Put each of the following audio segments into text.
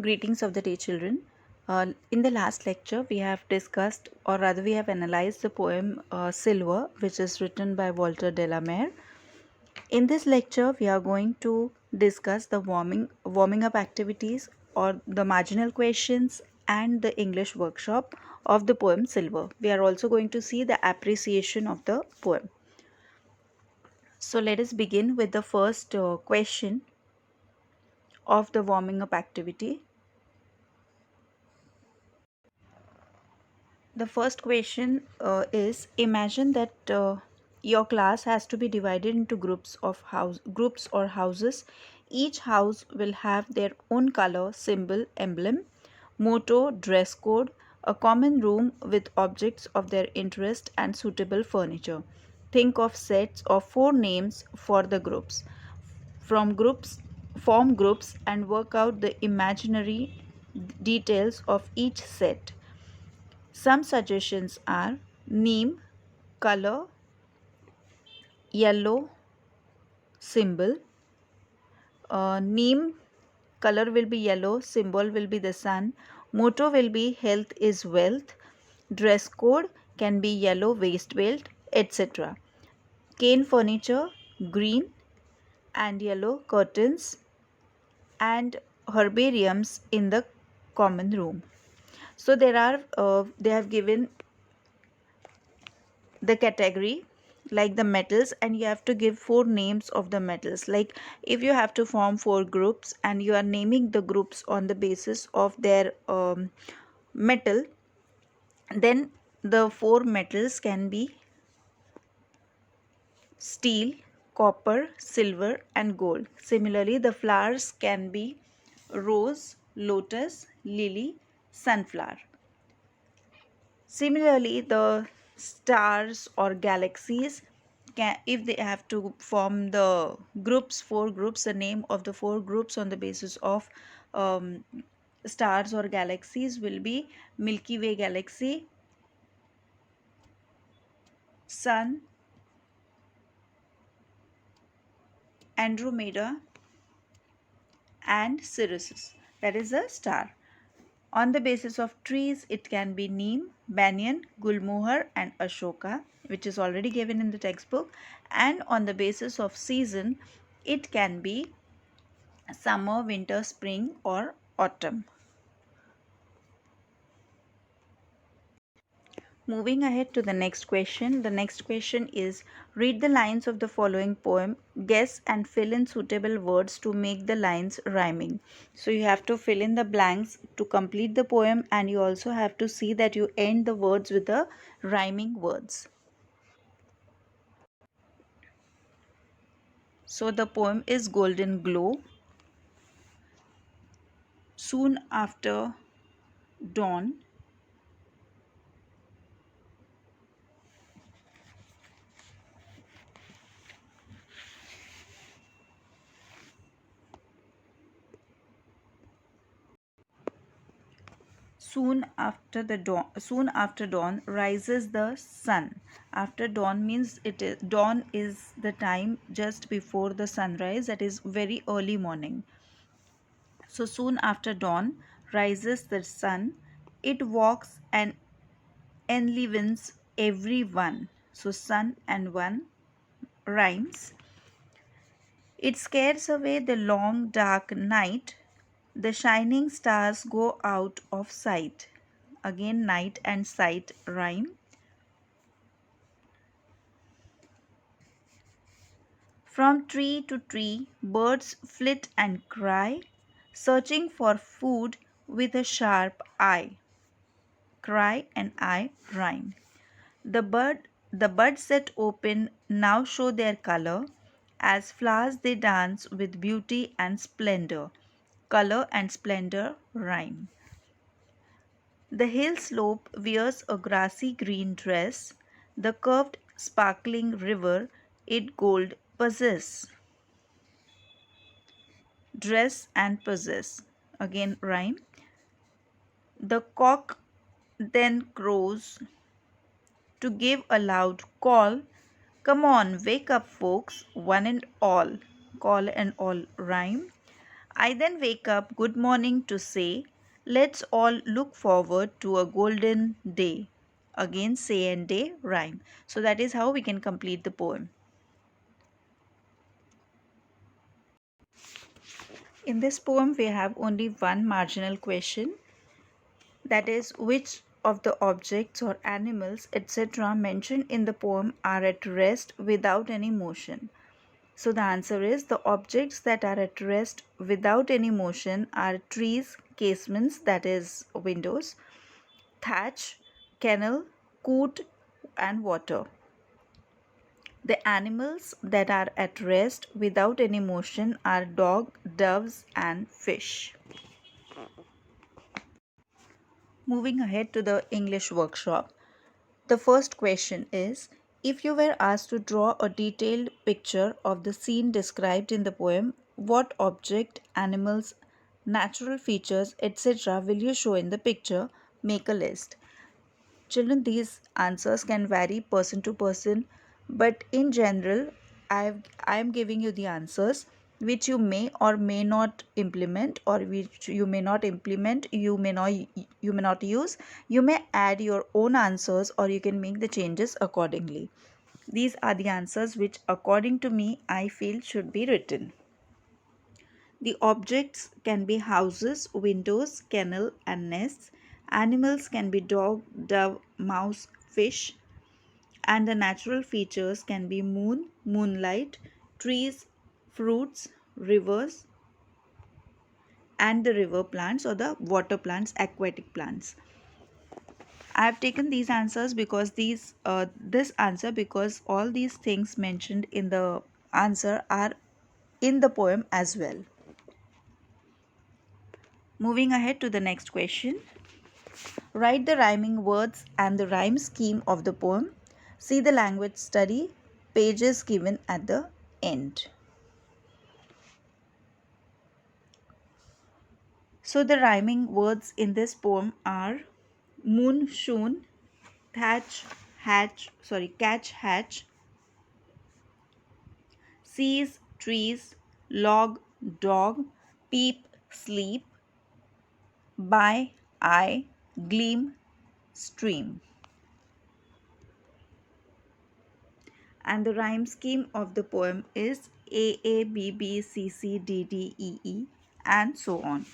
Greetings of the day, children. In the last lecture, we have discussed, or rather, we have analyzed the poem Silver, which is written by Walter Delamere. In this lecture, we are going to discuss the warming up activities, or the marginal questions, and the English workshop of the poem Silver. We are also going to see the appreciation of the poem. So, let us begin with the first question of the warming up activity. The first question is, imagine that your class has to be divided into groups or houses. Each house will have their own color, symbol, emblem, motto, dress code, a common room with objects of their interest and suitable furniture. Think of sets of 4 names for the groups. From groups, form groups and work out the imaginary details of each set. Some suggestions are name, color, yellow, symbol. Name color will be yellow, symbol will be the sun, motto will be health is wealth, dress code can be yellow waist belt, etc. Cane furniture, green and yellow curtains, and herbariums in the common room. So they have given the category like the metals, and you have to give 4 names of the metals. Like if you have to form 4 groups and you are naming the groups on the basis of their metal, then the 4 metals can be steel, copper, silver and gold. Similarly, the flowers can be rose, lotus, lily, sunflower. Similarly, the stars or galaxies, if they have to form the groups, 4 groups, the name of the 4 groups on the basis of um, stars or galaxies will be Milky Way galaxy, Sun, Andromeda, and Sirius. That is a star. On the basis of trees, it can be Neem, Banyan, Gulmohar and Ashoka, which is already given in the textbook. And on the basis of season, it can be summer, winter, spring or autumn. Moving ahead to the next question. The next question is, read the lines of the following poem, guess and fill in suitable words to make the lines rhyming. So you have to fill in the blanks to complete the poem, and you also have to see that you end the words with the rhyming words. So the poem is Golden Glow. Soon after dawn, soon after dawn rises the sun. After dawn means dawn is the time just before the sunrise, that is very early morning. So soon after dawn rises the sun. It walks and enlivens everyone. So sun and one rhymes. It scares away the long dark night. The shining stars go out of sight. Again, night and sight rhyme. From tree to tree, birds flit and cry, searching for food with a sharp eye. Cry and eye rhyme. The buds that open now show their color. As flowers they dance with beauty and splendor. Color and splendor rhyme. The hill slope wears a grassy green dress. The curved sparkling river it gold possess. Dress and possess. Again rhyme. The cock then crows to give a loud call. Come on, wake up folks, one and all. Call and all rhyme. I then wake up good morning to say, let's all look forward to a golden day. Again, say and day rhyme. So that is how we can complete the poem. In this poem, we have only one marginal question, that is, which of the objects or animals, etc., mentioned in the poem are at rest without any motion. So the answer is the objects that are at rest without any motion are trees, casements, that is, windows, thatch, kennel, coot, and water. The animals that are at rest without any motion are dog, doves, and fish. Moving ahead to the English workshop. The first question is, if you were asked to draw a detailed picture of the scene described in the poem, what object, animals, natural features, etc. will you show in the picture? Make a list. Children, these answers can vary person to person, but in general, I am giving you the answers which you may or may not implement, or which you may not implement, you may not use. You may add your own answers, or you can make the changes accordingly. These are the answers which according to me I feel should be written. The objects can be houses, windows, kennel, and nests. Animals can be dog, dove, mouse, fish. And the natural features can be moon, moonlight, trees, fruits, rivers, and the river plants or the water plants, aquatic plants. I have taken these answers because this answer because all these things mentioned in the answer are in the poem as well. Moving ahead to the next question. Write the rhyming words and the rhyme scheme of the poem. See the language study pages given at the end. So the rhyming words in this poem are moon, shoon, catch, hatch, seas, trees, log, dog, peep, sleep, by, eye, gleam, stream. And the rhyme scheme of the poem is A A B B C C D D E E and so on.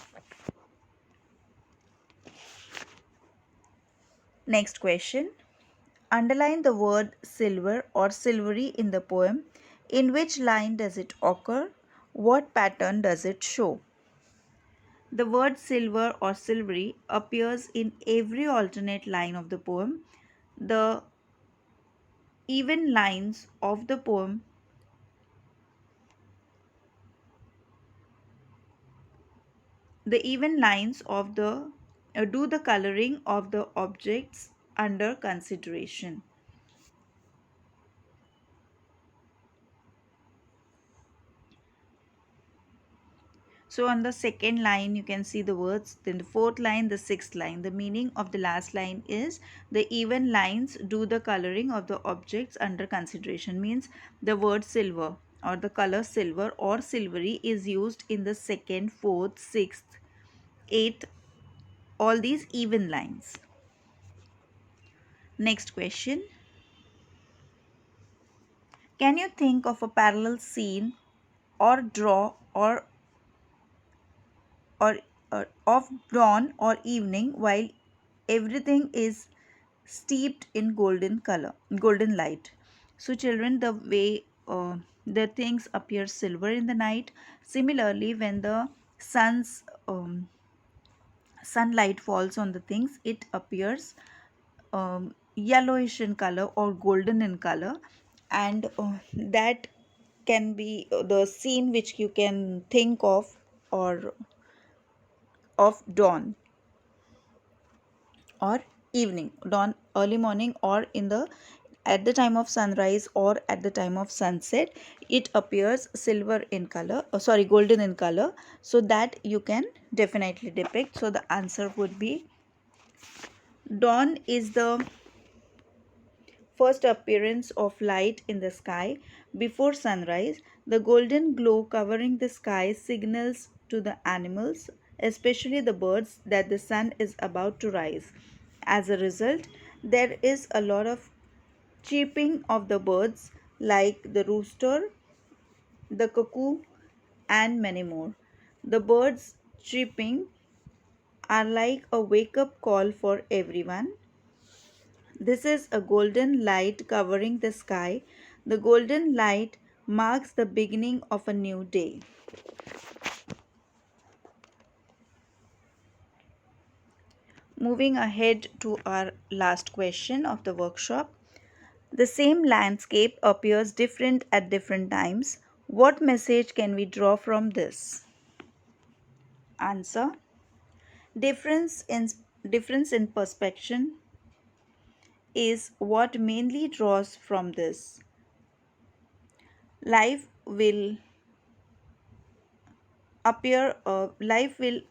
Next question. Underline the word silver or silvery in the poem. In which line does it occur? What pattern does it show? The word silver or silvery appears in every alternate line of the poem. The even lines of the poem do the coloring of the objects under consideration. So on the second line you can see the words, then the fourth line, the sixth line. The meaning of the last line is the even lines do the coloring of the objects under consideration, means the word silver or the color silver or silvery is used in the second, fourth, sixth, eighth, all these even lines. Next question. Can you think of a parallel scene or draw or of dawn or evening while everything is steeped in golden light? So children, the way the things appear silver in the night, similarly when the sunlight falls on the things, it appears yellowish in color or golden in color, and that can be the scene which you can think of, or of dawn or evening, dawn, early morning, or in the at the time of sunrise or at the time of sunset. It appears silver in color, golden in color, so that you can definitely depict. So the answer would be dawn is the first appearance of light in the sky before sunrise. The golden glow covering the sky signals to the animals, especially the birds, that the sun is about to rise. As a result, there is a lot of chirping of the birds, like the rooster, the cuckoo, and many more. The birds chirping are like a wake up call for everyone. This is a golden light covering the sky. The golden light marks the beginning of a new day. Moving ahead to our last question of the workshop. The same landscape appears different at different times. What message can we draw from this? Answer. Difference in difference in perception is what mainly draws from this. Life will life will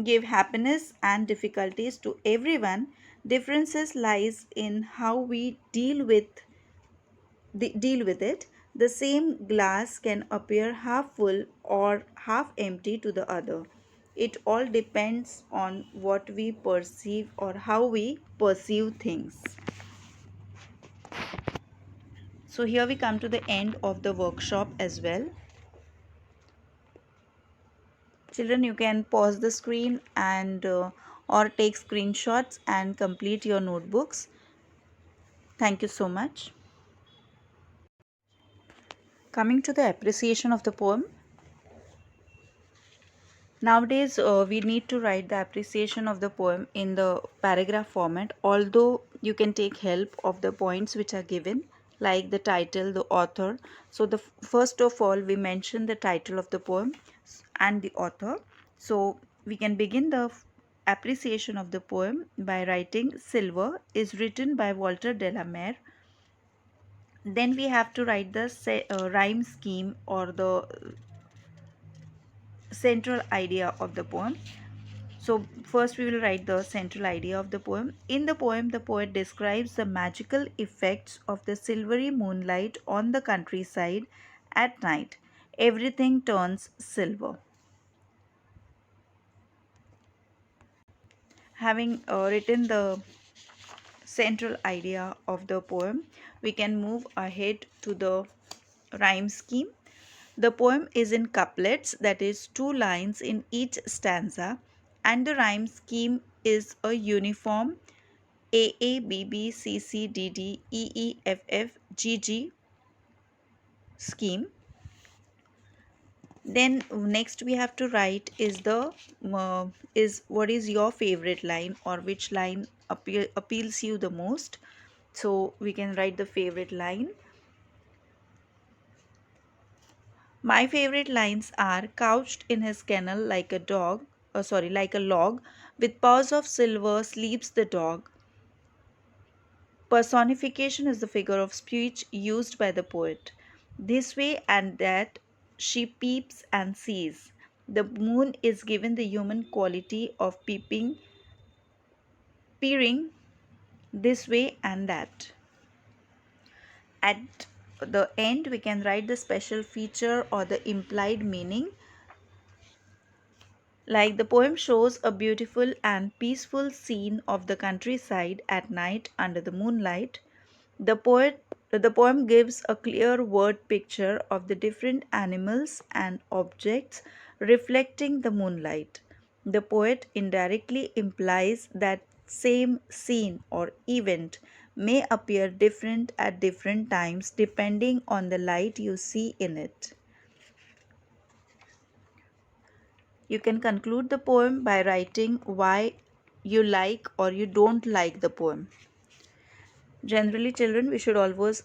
give happiness and difficulties to everyone. Differences lies in how we deal with it. The same glass can appear half full or half empty to the other. It all depends on what we perceive or how we perceive things. So here we come to the end of the workshop as well. Children, you can pause the screen and or take screenshots and complete your notebooks. Thank you so much. Coming to the appreciation of the poem. Nowadays, we need to write the appreciation of the poem in the paragraph format, although you can take help of the points which are given, like the title, the author. So, first of all, we mention the title of the poem and the author. So, we can begin the appreciation of the poem by writing Silver is written by Walter Delamere. Then we have to write the rhyme scheme or the central idea of the poem. So, first we will write the central idea of the poem. In the poem, the poet describes the magical effects of the silvery moonlight on the countryside at night. Everything turns silver. Having written the central idea of the poem, we can move ahead to the rhyme scheme. The poem is in couplets, that is, two lines in each stanza, and the rhyme scheme is a uniform A A B B C C D D E E F F G G scheme. Then next we have to write is what is your favorite line or which line appeals you the most. So we can write the favorite line. My favorite lines are couched in his kennel like a dog, like a log, with paws of silver sleeps the dog. Personification is the figure of speech used by the poet. This way and that she peeps and sees. The moon is given the human quality of peering this way and that. At the end, we can write the special feature or the implied meaning. Like the poem shows a beautiful and peaceful scene of the countryside at night under the moonlight. The poem gives a clear word picture of the different animals and objects reflecting the moonlight. The poet indirectly implies that same scene or event may appear different at different times depending on the light you see in it. You can conclude the poem by writing why you like or you don't like the poem. Generally, children, we should always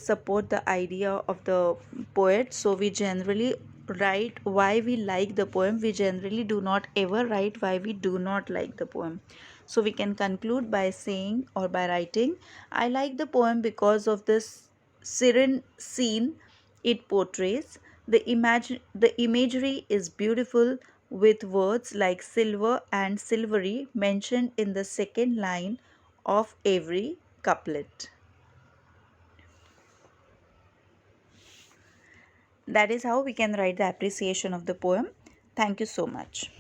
support the idea of the poet. So we generally write why we like the poem. We generally do not ever write why we do not like the poem. So we can conclude by saying or by writing, I like the poem because of this serene scene it portrays. The imagery is beautiful, with words like silver and silvery mentioned in the second line of every couplet. That is how we can write the appreciation of the poem. Thank you so much.